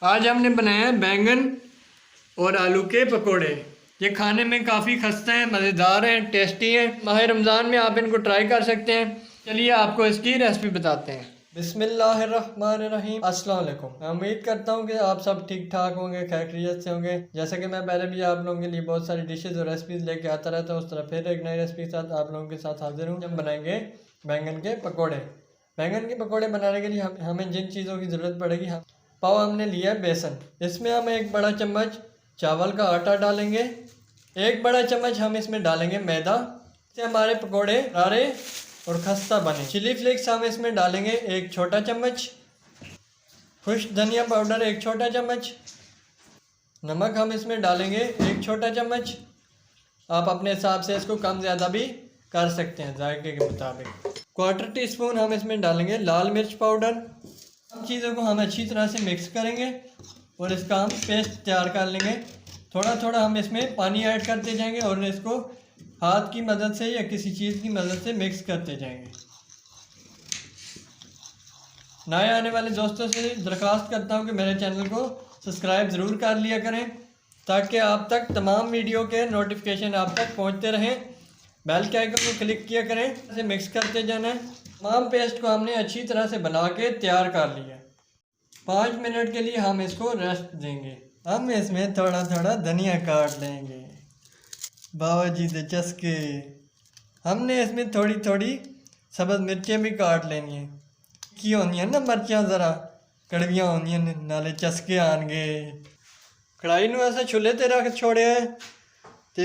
आज हमने बनाया है बैंगन और आलू के पकोड़े। ये खाने में काफ़ी खस्ता हैं, मज़ेदार हैं, टेस्टी हैं। माह रमज़ान में आप इनको ट्राई कर सकते हैं। चलिए आपको इसकी रेसिपी बताते हैं। बिस्मिल्लाहिर्रहमानिर्रहीम। अस्सलाम वालेकुम। मैं उम्मीद करता हूँ कि आप सब ठीक ठाक होंगे, खैरियत से होंगे। जैसे कि मैं पहले भी आप लोगों के लिए बहुत सारी डिशेज़ और रेसिपीज़ लेके आता रहता हूँ, उस तरह फिर एक नई रेसिपी के साथ आप लोगों के साथ हाजिर हूँ। हम बनाएंगे बैंगन के पकौड़े। बैंगन के पकौड़े बनाने के लिए हमें जिन चीज़ों की ज़रूरत पड़ेगी, पाव हमने लिया है बेसन। इसमें हम एक बड़ा चम्मच चावल का आटा डालेंगे। एक बड़ा चम्मच हम इसमें डालेंगे मैदा, से हमारे पकोड़े रारे और खस्ता बने। चिली फ्लेक्स हम इसमें डालेंगे एक छोटा चम्मच। खुश्क धनिया पाउडर एक छोटा चम्मच। नमक हम इसमें डालेंगे एक छोटा चम्मच। आप अपने हिसाब से इसको कम ज़्यादा भी कर सकते हैं जायके के मुताबिक। क्वार्टर टी स्पून हम इसमें डालेंगे लाल मिर्च पाउडर। सब चीज़ों को हम अच्छी तरह से मिक्स करेंगे और इसका हम पेस्ट तैयार कर लेंगे। थोड़ा थोड़ा हम इसमें पानी ऐड करते जाएंगे और इसको हाथ की मदद से या किसी चीज़ की मदद से मिक्स करते जाएंगे। नए आने वाले दोस्तों से दरख्वास्त करता हूं कि मेरे चैनल को सब्सक्राइब ज़रूर कर लिया करें ताकि आप तक तमाम वीडियो के नोटिफिकेशन आप तक पहुंचते रहें। बेल के आइकन को क्लिक किया करें, इसे मिक्स करते जाना है। तमाम पेस्ट को हमने अच्छी तरह से बना के तैयार कर लिया। 5 मिनट के लिए हम इसको रेस्ट देंगे। हम इसमें थोड़ा थोड़ा धनिया काट लेंगे, बाबाजी दे चस्के। हमने इसमें थोड़ी थोड़ी सब्ज़ मिर्चें भी काट लेनी है की होनी है ना, मिर्चा ज़रा कड़वियाँ होनी है, नाले चस्के आनगे। कढ़ाई में ऐसा चूल्हे ते रख छोड़े है तो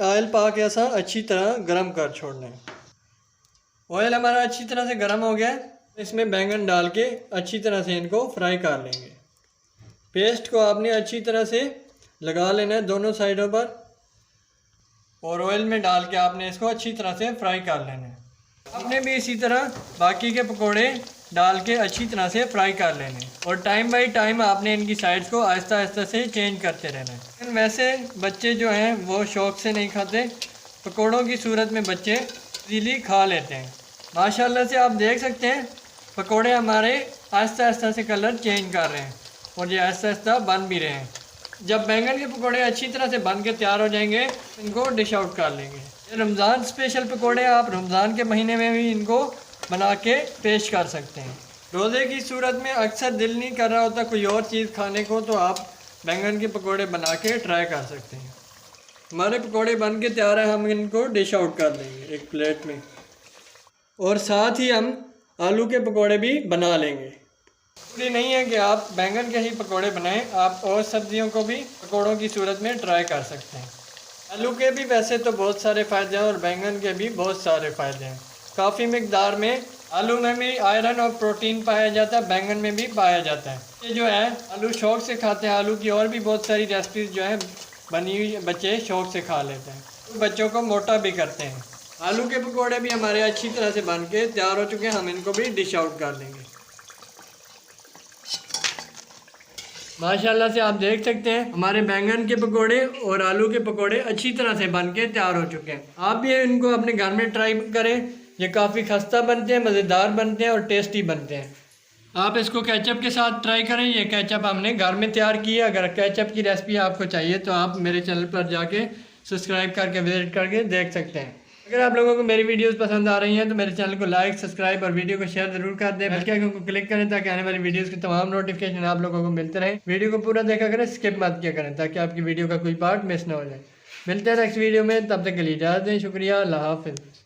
ऑयल पा के ऐसा अच्छी तरह गर्म कर छोड़ना है। ऑयल हमारा अच्छी तरह से गर्म हो गया है। इसमें बैंगन डाल के अच्छी तरह से इनको फ्राई कर लेंगे। पेस्ट को आपने अच्छी तरह से लगा लेना है दोनों साइडों पर और ऑयल में डाल के आपने इसको अच्छी तरह से फ्राई कर लेना है। आपने भी इसी तरह बाकी के पकोड़े डाल के अच्छी तरह से फ्राई कर लेने और टाइम बाई टाइम आपने इनकी साइड्स को आहिस्ता आहिस्ता से चेंज करते रहना है। लेकिन वैसे बच्चे जो हैं वो शौक़ से नहीं खाते, पकोड़ों की सूरत में बच्चे इजीली खा लेते हैं। माशाल्लाह से आप देख सकते हैं पकोड़े हमारे आहिस्ता आहिस्ता से कलर चेंज कर रहे हैं और ये आहिस्ता आहिस्ता बन भी रहे हैं। जब बैंगन के पकोड़े अच्छी तरह से बन के तैयार हो जाएंगे इनको डिश आउट कर लेंगे। ये रमज़ान स्पेशल पकोड़े, आप रमज़ान के महीने में भी इनको बना के पेश कर सकते हैं। रोज़े की सूरत में अक्सर दिल नहीं कर रहा होता कोई और चीज़ खाने को, तो आप बैंगन के पकोड़े बना के ट्राई कर सकते हैं। हमारे पकोड़े बन के तैयार है, हम इनको डिश आउट कर लेंगे एक प्लेट में और साथ ही हम आलू के पकोड़े भी बना लेंगे। जरूरी नहीं है कि आप बैंगन के ही पकोड़े बनाएं, आप और सब्जियों को भी पकोड़ों की सूरत में ट्राई कर सकते हैं। आलू के भी वैसे तो बहुत सारे फ़ायदे हैं और बैंगन के भी बहुत सारे फ़ायदे हैं। काफ़ी मिकदार में आलू में भी आयरन और प्रोटीन पाया जाता है, बैंगन में भी पाया जाता है। ये जो है आलू शौक़ से खाते हैं। आलू की और भी बहुत सारी रेसिपीज़ जो है बनी हुई बच्चे शौक़ से खा लेते हैं, तो बच्चों को मोटा भी करते हैं। आलू के पकोड़े भी हमारे अच्छी तरह से बन के तैयार हो चुके हैं, हम इनको भी डिश आउट कर लेंगे। माशाल्लाह से आप देख सकते हैं हमारे बैंगन के पकोड़े और आलू के पकोड़े अच्छी तरह से बन के तैयार हो चुके हैं। आप भी इनको अपने घर में ट्राई करें, ये काफ़ी खस्ता बनते हैं, मज़ेदार बनते हैं और टेस्टी बनते हैं। आप इसको केचप के साथ ट्राई करें। ये केचप हमने घर में तैयार की है। अगर केचप की रेसिपी आपको चाहिए तो आप मेरे चैनल पर जाके सब्सक्राइब करके विजिट करके देख सकते हैं। अगर आप लोगों को मेरी वीडियोस पसंद आ रही हैं तो मेरे चैनल को लाइक, सब्सक्राइब और वीडियो को शेयर ज़रूर कर दें। बेल के आइकन को क्लिक करें ताकि आने वाली वीडियोस की तमाम नोटिफिकेशन आप लोगों को मिलते रहें। वीडियो को पूरा देखा करें, स्किप मत किया करें ताकि आपकी वीडियो का कोई पार्ट मिस ना हो जाए। मिलते हैं नेक्स्ट वीडियो में, तब तक के लिए इजाज़त दें। शुक्रिया, अल्लाह हाफ़िज़।